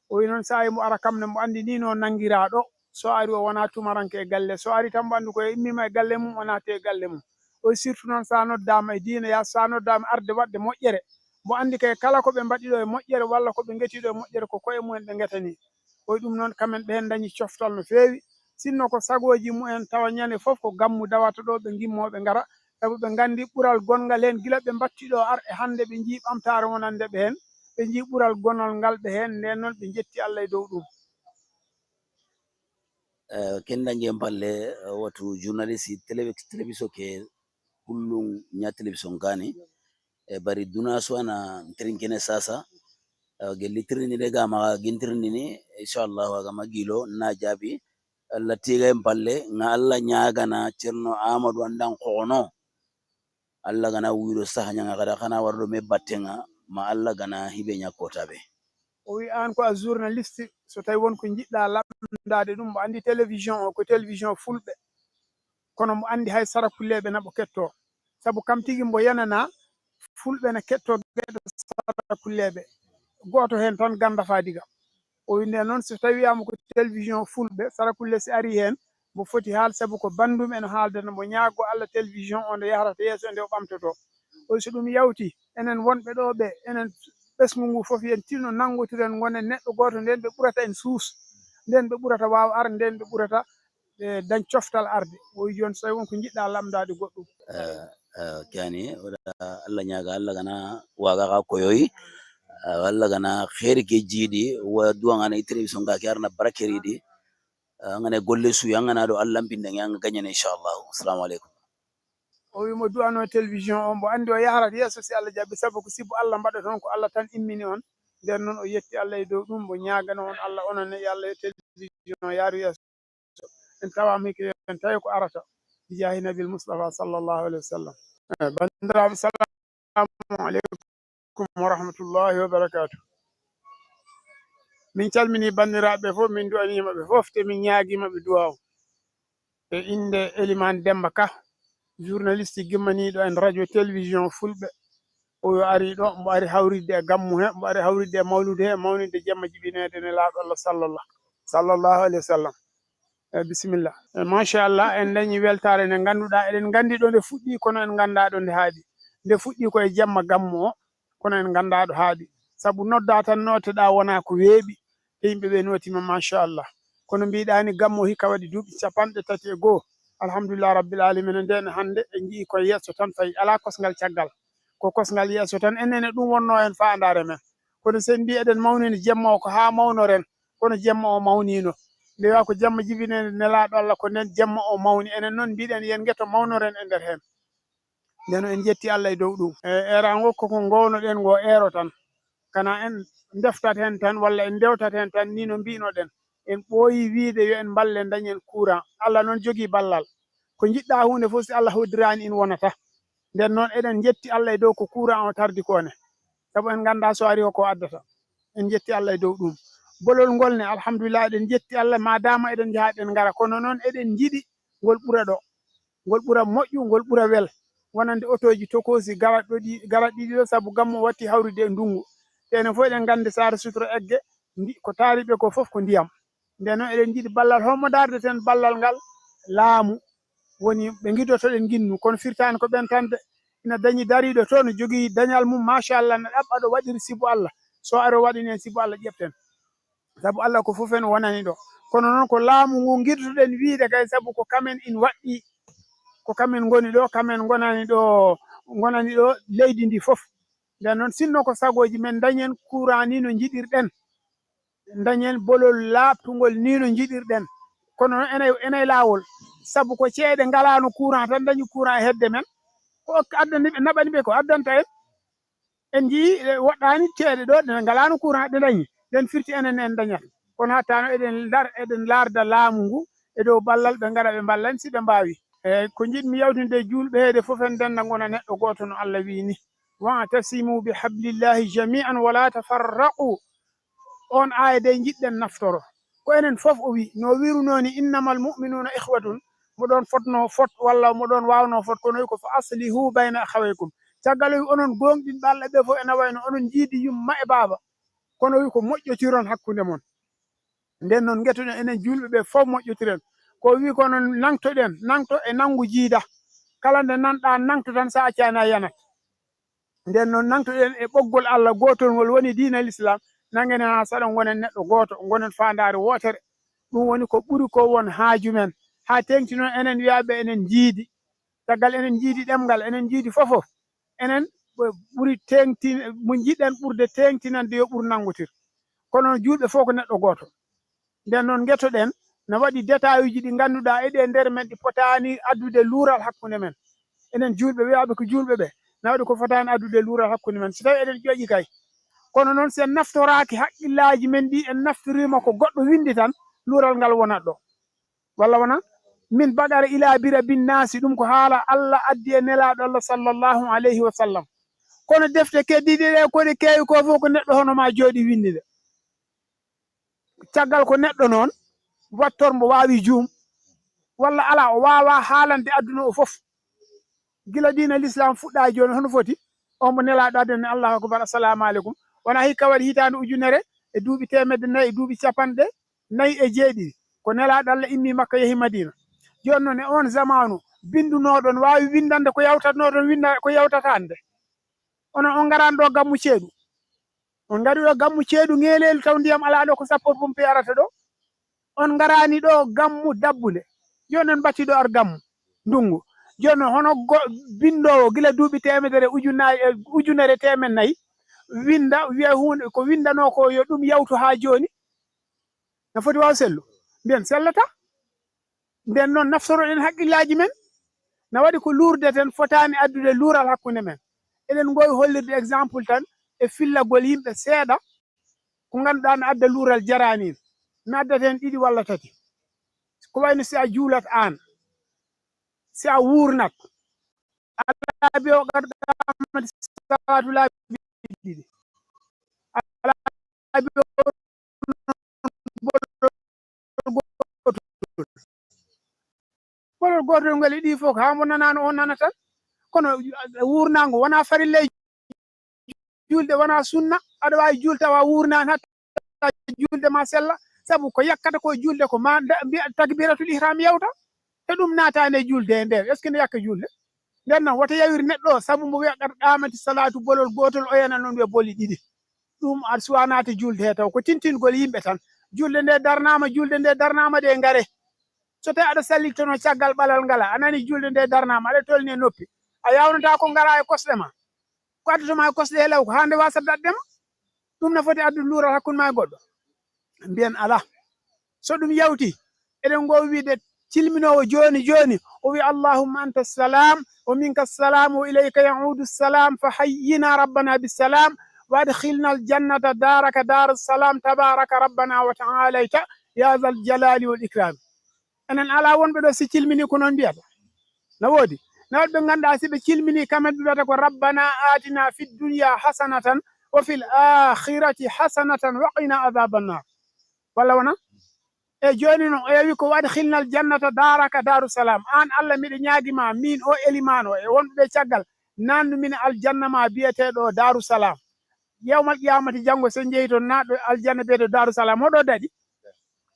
O wi noon sa mo ara kam ne mo andi ni no nangira ɗo, so ari o wona tumaranke e galle, so ari tan bandu ko immima e galle mum o naati e galle mum. O wi surtout noon sa noddama e diina ya, sa noddama arde wadde moƴƴere, mo andi kay kala ko ɓe mbaɗi ɗo e moƴƴere walla ko ɓe getiɗo e moƴƴere ko koye mumen ɓe getani. O wi ɗum noon kamen ɓen dañi coftal no fewi, sinno ko sagoji mumen tawa ñande fof ko gammu dawata ɗo ɓe gimmoɓe ngara, sabu ɓe gandi ɓural gongal hen gila ɓe battiɗo ar e hande ɓe jii ɓamtare wonande ɓe hen, ɓe jii ɓural gonal ngal ɓe hen, nden noon ɓe jetti Allah e dow ɗum. Kenda ngem palle watu journalist television ke kullum nya television gani bari duna so ana trinkene sasa gelli trini de gama gintirni ni inshallah waga magilo na jabi Allah tiga en palle nga Allah nyaga na cerno Amadou andan kono Allah gana wuro sahanya nga kada kana wardo me battenga ma Allah gana hibe nyakotabe. O wi an ko a journaliste, so tawi won ko jiɗɗa lamdade ɗum, mo andi télévision o ko télévision fulɓe, kono mo andi hay sara kulleɓe nabo ketto, sabu kam tigi mbo yanana fulɓe ne ketto geɗe sara kulleɓe, goto hen tan ganda fadiga. O wi nden noon so tawi wiyama ko télévision fulɓe, sara kulle si ari hen mo foti haal, sabu ko bandum en haaldata, mo ñaago Allah télévision o nde yahrata yeeso nde o ɓamtoto. O wi so ɗum yawti enen wonɓe ɗo ɓe, enen ɓesgu ngu fof yen tinno nangotiren gonen neɗɗo goto, nden ɓe ɓurata en suus, nden ɓe ɓurata waw ar, nden ɓe ɓurata dañ coftal arde. O wi joni so tawi won ko jiɗɗa lamdade goɗɗum kani Allah nyaga Allah gana waga ka koyoyi Allah gana khairi ke jidi wa duwa ngana television ga kyarna barakeri di ngane golle su yangana do Allah binda yang ganyane inshallah. Assalamu alaikum. O wi mo duwano télévision o mbo andi o yahrata yeeso si Allah jabbi, sabu ko sibbo Allah mbaɗa toon ko Allah tan immini on. Nden noon o yetti Allah e dow ɗum, mbo ñagano on Allah onon e Allah yo télévision yaaru yeeso. En tawama hikka en tawi ko arata bi jahi nabil Mustafa sallallahu alaihi wasallam. Bandiraɓe, salamu aleykum wa rahmatullahi wa barakatuh. Min calmini bandiraɓe fof, min duwanimaɓe fof, te min ñaaguimaɓe duwaw e inde Elimane Demba Ka, journaliste gimmaniɗo en radio télévision fulɓe. O ari ɗo, mbo ari hawridde e gammu he, mbo ari hawridde e mawlude he, mawnide jamma jibinede ne laaɗo Allah sallallahu alaihi wasallam. Bisimillah. Machallah, en dañi weltare nde ganduɗa eɗen gandi ɗo nde fuɗɗi, kono en ganda ɗo nde haaɗi. Nde fuɗɗi koye jamma gammu o, kono en ganda ɗo haaɗi, sabu nodda tan noteɗa wona ko weeɓi, te yimɓeɓe notima machallah. Kono mbiɗani gammu o hikka waɗi duuɓi 31. Alhamdulillah rabbil alamina. Nden hande en jii koye yesso tan fayi, ala kosgal caggal, ko kosgal yesso tan. Enen ɗum wonno en fandare men, kono sen mbi eɗen mawnini jemma o ko ha mawnoren, kono jemma o mawnino. Ndewa ko jamma jibinede nelaɗo Allah ko nden jemma o mawni, enen noon mbiɗen yen gueto mawnoren e nder hen. nden en jetti Allah e dow ɗum era ngo koko ngownoɗen ngo ero tan kana en deftat hen tan walla en dewtat hen tan ni no mbinoɗen en ɓooyi wiide yo en balle dañen courant Allah noon jogii ballal ko jiɗɗa hunde fof si Allah hoddirani in wonata nden noon eɗen jetti Allah e dow ko courant o tardi kone sabu en ganda so ari ko addata en jetti Allah e dow ɗum bolol ngol ne alhamdulillah eɗen jetti Allah madama eɗen jaha ɗen ngara kono noon eɗen jiɗi ngol ɓura ɗo ngol ɓura moƴƴu ngol ɓura wel wonande otoji tokosi garat ɗiɗi ɗo saabu gammu watti hawrude e ndungu enen fof eɗen gandi sare sutoro egge ko taariɓe ko fof ko ndiyam nden noon eɗen jiɗi ballal hommo darde ten ballal ngal laamu woni ɓe guidotoɗen ginnu kono firtani ko ɓentande ina dañi dariɗo to no jogii dañal mum machallah no ɗaɓɓa ɗo waɗiri sibu Allah so ari o waɗini en sibu Allah ƴeften sabu Allah ko fof en wonani ɗo kono noon ko laamu ngu guidotoɗen wiide kay sabu ko kamen in waɗɗi ko kamen goni ɗo kamen gonani ɗo leydi ndi fof nden noon sinno ko sagoji men dañen courant ni no jiɗirɗen dañen bolol laaɓtugol ni no jiɗirɗen kono noon ene laawol sabu ko ceeɗe ngalano courant tan dañi courant e hedde men ko addani ɓe naɓani ɓe ko addanta en jii woɗɗani ceeɗe ɗo ɗe ngalano courant ɗe dañi nden firti enen en dañata kono hattano eɗen larda laamu ngu e dow ballal ɓe ngara ɓe ballan si ɓe mbawi eyyi ko jiɗmi yawtinde julɓe heede fof en denda gona neɗɗo goto no Allah wi ni wa'tasimu bi hablillahi jami'an wala tafarraqu on aya de jiɗɗen naftoro ko enen fof o wi no wirunoni innamal mu'minuna ikhwatun moɗon fotno fot walla moɗon wawno fot kono wi ko fa aslihu bayna akhawaykum caggal o wi onon gonɗinɓe Allah ɓe fof ena wayno onon jiidi yumma e baaba kono wi ko moƴƴotiron hakkude mon nden noon guetoɗen enen julɓe ɓe fof moƴƴotiren ko wi ko noon nangtoɗen nangto e nangu jiida kala nde nanɗa nangto tan sa accani a yanat nden noon nangtoɗen e ɓoggol Allah gotol ngol woni diinal islam nangenen ha saɗon gonen neɗɗo goto gonen fandare wotere ɗum woni ko ɓuri ko won haaju men ha tengti noon enen wiyaɓe enen jiidi caggal enen jiidi ɗemgal enen jiidi fofof enen ɓuri tengti mo jiɗɗen ɓurde tengtinande yo ɓur nangotir kono julɓe fof ko neɗɗo goto nden noon guetoɗen no waɗi détail uji ɗi ganduɗa eɗe nder men ɗi potani addude luural hakkude men enen julɓe wiyaɓe ko julɓe ɓe no waɗi ko fotani addude luural hakkude men so tawi eɗen ƴoƴi kay kono noon sen naftoraki haqqillaji men ɗi en naftorima ko goɗɗo windi tan luural ngal wonat ɗo walla wona min baɗara ila bira bin nasi ɗum ko haala Allah addi e nelaɗo Allah sallllahu alayhi wa sallam kono defte keddiɗe ɗe koɗe kewi ko fof ko neɗɗo hono ma jooɗi windide caggal ko neɗɗo noon wattor mbo wawi juum walla ala o wawa haalande aduna o fof gila dina l'islam fuɗɗa joni hono foti on mo nelaɗo adden allahu akbar assalamu aleykum wona hikka waɗi hitande ujunere e duuɓi temedde nayyi e duuɓi capanɗe nayyi e jeeɗiɗi ko nelaɗo Allah immi makka yeehi madina joni noon e on zamanu bindunoɗon wawi windande ko yawtatnoɗon winda ko yawtatande onon on garani ɗo gammu ceeɗu on gari ɗo gammu ceeɗu ngelelu taw ndiyam ala ɗo ko sappo pompe arata ɗo on garani ɗo gammu dabbude joni on batti ɗo ar gammu ndungu joni noon hono bindowo gila duuɓi temedere ujunere temen nayyi winda wiya hunde ko windano ko yo ɗum yawtu ha joni no foti waw sellu mbiyen sellata nden noon naftoroɗen haqqillaji men no waɗi ko lurdeten fotani addude luural hakkude men eɗen gowi hollirde exemple tan e fillagol yimɓe seeɗa ko ganduɗa no adda luural jarani mi addaten ɗiɗi walla tati ko wayno si a juulat an si a wurnat alaabi o garɗamati salatu laabi ɗiɗi alaabi bolol gotol ngol e ɗi fof ha mo nanano o nana tan kono wurnago wona farille julde wona sunna aɗa wawi jultawa wurnani hatta julde ma sella saabu ko yakkata ko julde ko ma takbiratul ihram yawta e ɗum natani e julde e nder est ce que ne yakka julde nden noon woto yawir neɗɗo saabu mo wiya qamati salatu bolol gotol o yana noon wiya boli ɗiɗi ɗum aɗa suwa naate julde he taw ko tintingol yimɓe tan julde nde darnama de ngare so tawi aɗa sallitono caggal ɓalal ngala a nani julde nde darnama aɗa tolni e noppi a yawnata ko ngara e kosɗe ma ko addutama e kosɗe he law ko hande wasa daɗdema ɗum ne foti addude luural hakkude ma e goɗɗo mbiyen ala so ɗum yawti eɗen gowi wiide cilminowo joni joni o wi allahumma anta assalam wa minka assalam wa ilayka yaudu assalam fa hayyina rabbana bisalam wa adkhilna aljannata daraka dar assalam tabaraka rabbana wa ta'alayta ya zal jalali wal ikram. enen ala wonɓe ɗo si cilmini ko noon mbiyata no woodi nawol ɓe ganduɗa si ɓe cilmini kamen ɓe wiyata ko rabbana atina fi dunya hasanatan wa fil akhirati hasanatan wa qina adhabannar walla wona e joni noon o yawi ko waɗi hilnal jannata daraka darusalam an Allah miɗo ñaaguima min o eliman o e wonɓe caggal nannu min aljanna ma biyeteɗo darusalam yewmal qiyamati janggo so jeeyi toon naɗɗo aljanna biyeteɗo darusalam oɗo daɗi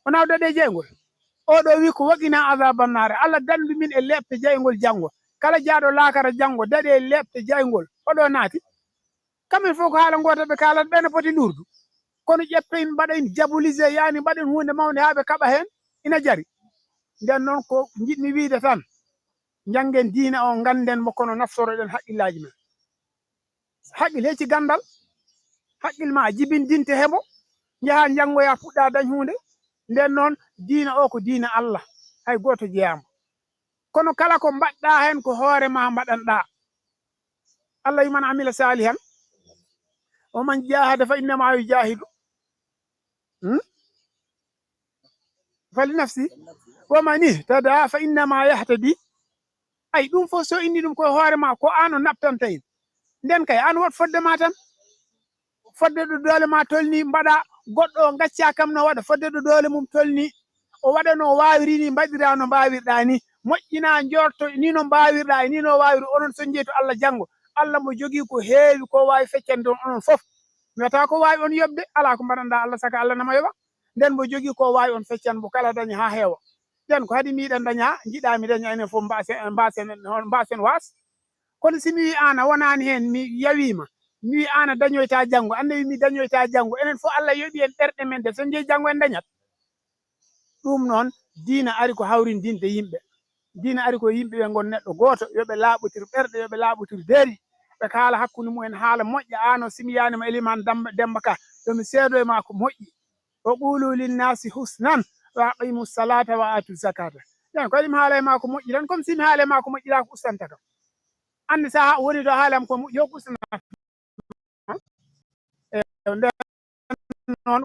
wona daɗe jeygol oɗo wi ko waqina azabannare Allah dandu min e leɓte jeygol janggo kala jaaɗo laakara janggo daɗe e leɓte jeygol oɗo naati kamen fof ko haala gota ɓe kalat ɓene poti lurdu kono ƴeppen mbaɗen diabolisé yani mbaɗen hunde mawde ha ɓe kaɓa hen ina jari nden noon ko jiɗmi wiide tan janggen diina o ganden mo kono naftoroɗen haqqillaji men haqqil hecci gandal haqqil ma jibindinte heɓo jaaha janggoya puɗɗa dañ hunde nden noon diina o ko diina Allah hay goto jeyama kono kala ko mbaɗɗa hen ko hoore ma mbaɗanɗa Allah yuman amila salihan o man jahada fa innama yujahidu fali nafsi wa man ihtada fa innama yahtadi ay ɗum fof so inni ɗum koye hoore ma ko an o naftanta en nden kay an wat fodde ma tan fodde ɗo doole ma tolni mbaɗa goɗɗo o gacca kam no waɗa fodde ɗo doole mum tolni o waɗa no wawiri ni mbaɗira no mbawirɗa ni moƴƴina jorto ni no mbawirɗa e ni no wawiri onon so jeeyi to Allah janggo Allah mo jogui ko heewi ko wawi feccande on onon fof mi wiyata ko wawi on yobde ala ko mbaɗanɗa Allah saka Allah nama yoɓa nden mo jogui ko wawi on feccan mo kala daña ha heewa nden ko haadi miɗen daña jiɗami daña enen fof mbasen was kono simi wi an a wonani hen mi yawima mi wi an a dañoyta janggo ande wi mi dañoyta janggo enen fof Allah yoɓi en ɓerɗe men de so jeeyi janggo en dañat ɗum noon diina ari ko hawrindinde yimɓe diina ari ko yimɓeɓe gon neɗɗo goto yoɓe laaɓotir ɓerɗe yoɓe laaɓotir deeri ɓe kaala hakkude mumen haala moƴƴa an o simi yanima Eliman Demba Ka yomi seedo e ma ko moƴƴi o qulu linnasi husnan wa aqimu salata wa atu zakata nden ko waɗimi haala e ma ko moƴƴi tan comme simi haala e ma ko moƴƴira ko ustantaka andi sa woni to haalam ko yo ko ustanata nden noon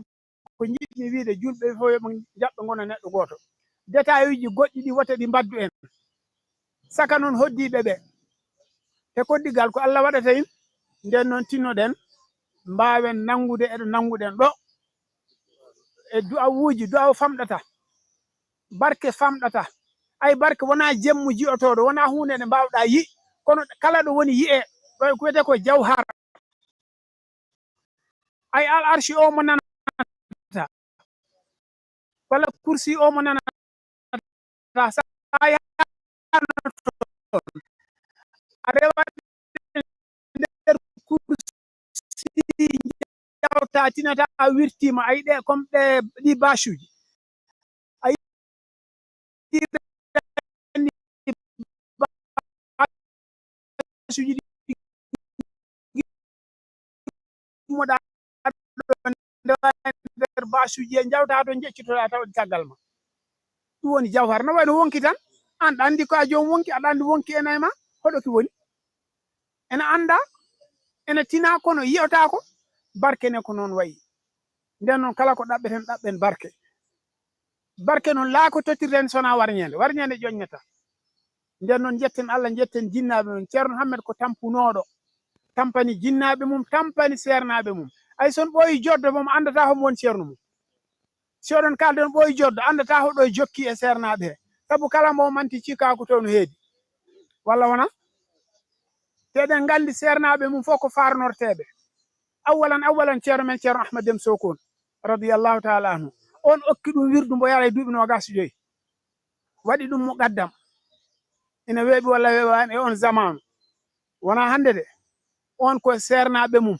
ko jiɗmi wiide julɓe fof yoɓe jaɓɓe gona neɗɗo goto détail uji goɗɗi ɗi wota ɗi mbaddu en saka noon hoddiɓe ɓe e koddigal ko Allah waɗata en nden noon tinnoɗen mbawen nangude eɗo nanguɗen ɗo e du'awuji du'aw famɗata barke famɗata ay barke wona jemmu jiyotoɗo wona hunde nde mbawɗa yi kono kala ɗo woni yi'e ɗo ko wiyete ko jawhar ay al arshi o mo nanata walla kursi o mo nanata sa arewa nder kursi jawta tinata a wirtima ayi ɗe comme ɗe ɗi basuji ayi basuji moɗa nder basuji e jawta to jeccitoɗa taw caggal ma ɗum woni jawhar no wayno wonki tan an ɗa andi ko a jomum wonki aɗa andi wonki ena e ma hoɗoki woni ena anda ena tina kono yiyotako barke ne ko noon wayi nden noon kala ko ɗaɓɓeten ɗaɓɓen barke noon laa ko tottirten sona warñede ƴoññata nden noon jetten Allah jetten jinnaɓe mum ceerno Hammed ko tampunoɗo tampani jinnaɓe mum tampani sernaɓe mum ay son ɓooyi joddo mom andata homo woni ceerno mum si oɗon kalde on ɓooyi joddo andata hoɗo jokki e sernaɓe he saabu kala mo manti cikkaku to no heedi walla wona teɗen gandi sernaɓe mum fof ko farnorteɓe awalan ceerno men ceerno Ahmad Dem Sokone radiyallahu taala anhu on okki ɗum wirdu mbo yara e duuɓi 25 waɗi ɗum mo gaddam ina weeɓi walla weeɓani e on zamanu wona hande de on ko sernaɓe mum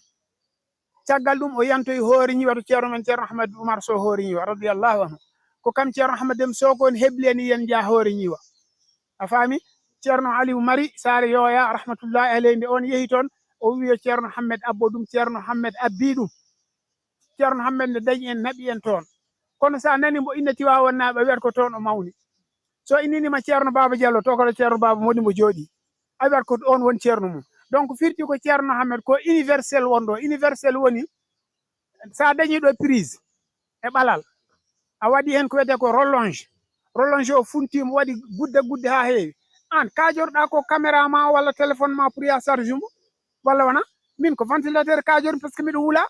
caggal ɗum o yantoyi hoore ñiwa to ceerno men ceerno Ahmad Oumar Sow hoore ñiwa radiyallahu anhu ko kam ceerno Ahmad Dem Sokone heɓli en yen jaa hoore ñiwa a faami ceerno Aliou Mari Sare Yoya rahmatullahi aleyhi nde on yehi toon o wiyo ceerno Hammed abbo ɗum ceerno Hammed abbi ɗum ceerno Hammed nde dañi en naɓi en toon kono sa nani mbo inna Tiwawon naɓe wiyata ko toon o mawni so ininima ceerno baba diallo to koɗo ceerno baba modi mo jooɗi a wiat ko on woni ceerno mum donc firti ko ceerno hammed ko universel wonɗo universel woni sa dañi ɗo prise e ɓalal a waɗi hen ko wiyete ko rollonge o funtimo waɗi gudde ha heewi an kajorɗa ko caméra ma walla téléphone ma pour ya charge mo walla wona min ko ventilateur kajori par ce que miɗo wula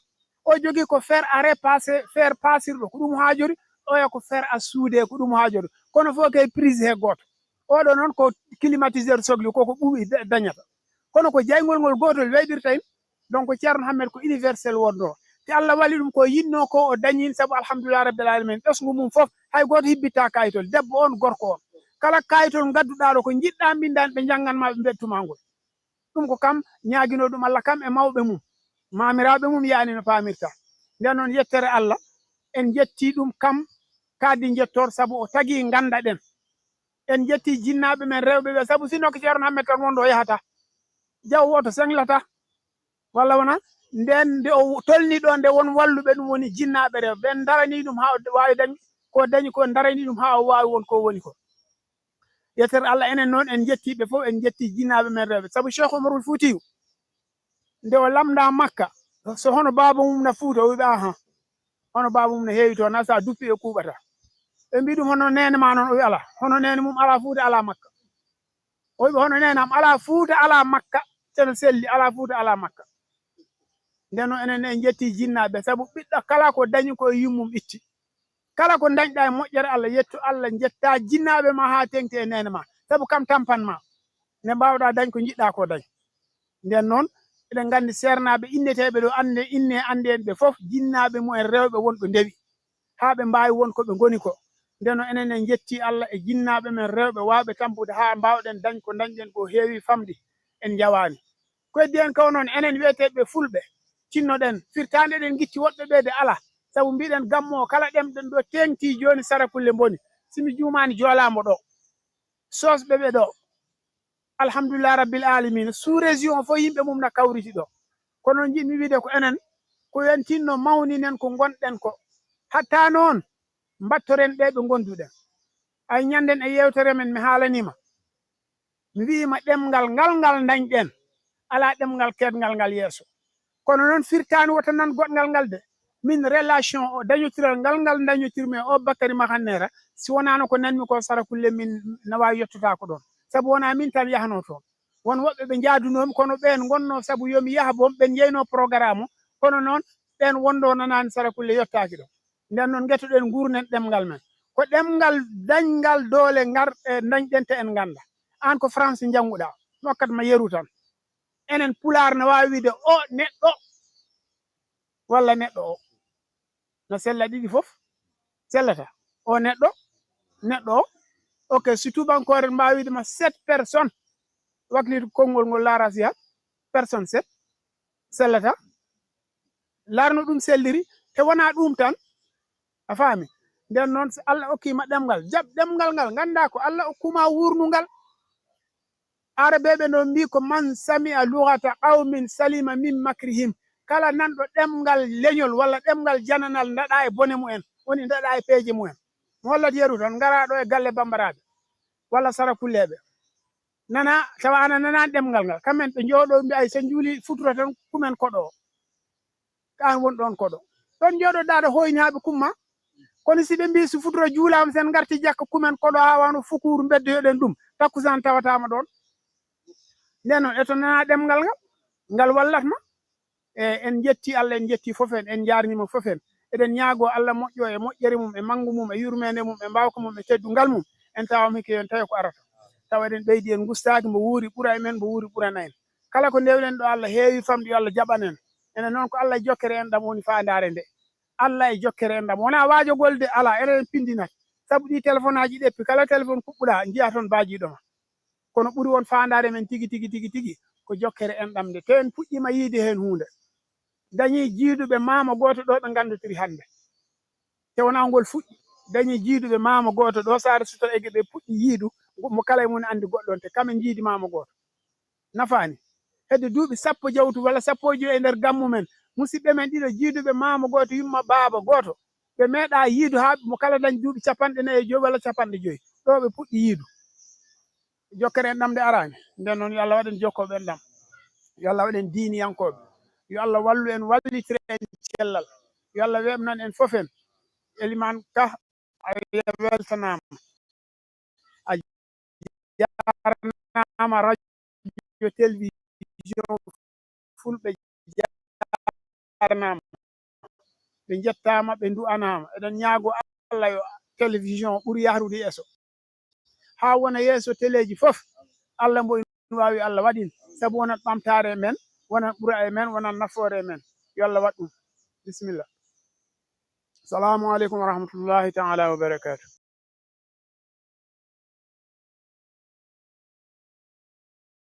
o jogui ko faire à repasser faire pasirɗo ko ɗum hajori oya ko faire à suude ko ɗum hajori kono fof kay prise he goto oɗo noon ko climatiseur sogli koko ɓuuɓi dañata kono ko jaygol ngol gotol wayɗirta hen donc ceerno hammed ko universel wonɗo te allah wali ɗum ko yinno ko o dañin saabu alhamdulillah rabbil alamin ɓesgu mum fof hay goto hibbitta kayitol debbo on gorko on kala kayitol gadduɗa ɗo ko jiɗɗa mbindani ɓe jangganma ɓe mbettuma ngol ɗum ko kam ñaguino ɗum allah kam e mawɓe mum mamiraɓe mum yani no pamirta nden noon yettere allah en jetti ɗum kam kaddi jettor saabu o tagui ganda ɗen en jetti jinnaɓe men rewɓe ɓe saabu sino ko ceerno hammed tan wonɗo yahata jaw woto senglata walla wona nden nde o tolni ɗo nde won walluɓe ɗum woni jinnaɓe rew ɓen darani ɗum ha wawi dañi ko darani ɗum ha o wawi won ko woni ko yettere allah enen noon en jettiɓe fof en jetti jinnaɓe men rewɓe saabu cheikh omarul foutiyu nde o lamda makka so hono baba mum na fuuta o wiɓe ahan hono baba mum ne heewi to na sa duppi e kuuɓata ɓe mbi ɗum hono nene ma noon o wi ala hono nene mum ala fuuta ala makka o wiɓe hono nene am ala fuuta ala makka teno selli ala fuuta ala makka nden noon enen en jetti jinnaɓe saabu ɓiɗɗo kala ko dañi ko yimmum itti kala ko dañɗa e moƴƴere allah yettu allah jetta jinnaɓe ma ha tengti e nene ma saabu kam tampan ma nde mbawɗa dañ ko jiɗɗa ko dañ nden noon eɗen gandi sernaɓe inneteɓe ɗo inne andi en ɓe foof jinnaɓe mumen rewɓe wonɓe ndewi ha ɓe mbawi won ko ɓe goni ko nden noon enen en jetti allah e jinnaɓe men rewɓe wawɓe tampude ha mbawɗen dañ ko dañɗen ko heewi famɗi en jawani koddi en kaw noon enen wiyeteɓe fulɓe cinnoɗen firtande ɗen gitti woɗɓe ɓe de ala saabu mbiɗen gammo kala ɗemɗen ɗo tengti joni sarakulle boni simi jumani joolamo ɗo sosɓe ɓe ɗo alhamdulillah rabbil alamin sous région fo yimɓe mum na kawriti ɗo kono jiɗmi wiide ko enen ko yen tinno mawninen ko gonɗen ko hatta noon mbattoren ɓe ɓe gonduɗen ay ñanden e yewtere men mi haalanima mi wiima ɗemgal ngal dañɗen ala ɗemgal kedgal ngal yeeso kono noon firtani wota nan goɗgal ngal de min relation o dañotiral ngal dañotirmi o bakary mahannera si wonano ko nanmi ko sarakulle min na wawi yettota ko ɗon saabu wona min tan yahano toon won woɓɓe ɓe jaadunomi kono ɓen gonno saabu yomi yaha boom ɓen jeyno programme o kono noon ɓen wonɗo nanani sarakulle yettaki ɗo nden noon guetoɗen gurnen ɗemgal men ko ɗemgal dañgal doole dañɗen te en ganda an ko france janguɗa nokkat ma yeru tan enen pular ne wawi wiide o neɗɗo walla neɗɗo o no sella ɗiɗi fof sellata o neɗɗo o ok si tubankore mbawi wiide ma 7 personnes waklito konngol ngol laara si hat personne 7 sellata larno ɗum selliri te wona ɗum tan a faami nden noon so allah hokkima ɗemgal jaɓ ɗemgal ngal ganda ko allah hokkuma wurnungal arabeɓe no mbi ko man sami'a lughata qawmin salima min makrihim kala nanɗo ɗemgal leñol walla ɗemgal jananal ndaɗa e bone mumen woni ndaɗa e peeje mumen mo hollat yeru tan ngaraɗo e galle bambaraɓe walla sarakulleɓe nana tawa ana nanani ɗemgal ngal kamen ɓe jooɗo mbi ay so juuli futura tan kumen koɗo o an won ɗon koɗo ɗon jooɗoɗa ɗo hoyni haɓe kumma kono si ɓe mbi so futura juulama sen garti jakka kumen koɗo ha wano fukuru beddoyoɗen ɗum takkusan tawatama ɗon nden noon eto nana ɗemgal ngal wallatma en jetti allah en jetti fofen en jarnima fofen eɗen ñaago allah moƴƴo e moƴƴere mum e manggu mum e yurmede mum e mbawka mum e teddungal mum en tawam hikki en tawi ko arata tawa eɗen ɓeydi en gustaki mbo wuuri ɓuura e men mbo wuuri ɓurana en kala ko ndewɗen ɗo allah heewi famɗi yo allah jaɓanen enen noon ko allah e jokkere en ɗam woni fandare nde allah e jokkere en ɗam wona waajogol de ala enen pindinat saabu ɗi téléphone aji ɗeppi kala téléphone kuɓɓuɗa jiya toon bajiɗoma kono ɓuuri won fandare men tigi ko jokkere en ɗam nde te en puɗɗima yiide hen hunde dañi jiiduɓe mama goto ɗo ɓe gandotiri hande te wona ngol fuɗɗi dañi jiiduɓe mama goto ɗo sare sutor ege ɓe puɗɗi yiidu mo kala e mun andi goɗɗon te kamen jiidi mama goto nafani hedde duuɓi sappo jawtu walla sappo e joyi e nder gammu men musidɓe men ɗiɗo jiiduɓe mama goto yumma baaba goto ɓe meeɗa yiidu ha mo kala dañ duuɓi 40 e joyi walla 50 joyi ɗo ɓe puɗɗi yiidu jokkere en ɗamde arani nden noon yo Allah waɗen jokkoɓe en ɗam yo Allah waɗen diiniyankoɓe yo Allah wallu en wallitire en cellal yo Allah weɓnan en fof en Eliman Ka a weltanama a jarnama radio télévision fulɓe jarnama ɓe jettama ɓe du'anama eɗen ñaago Allah yo télévision ɓuuri yahrude yeeso ha wona yeeso téléji fof Allah mbo wawi Allah waɗin saabu wonat ɓamtare e men wonat ɓuura e men wonat nafoore e men yo Allah waɗ ɗum bisimilla. Assalamu aleykum wa rahmatullahi taala wa barakatuh.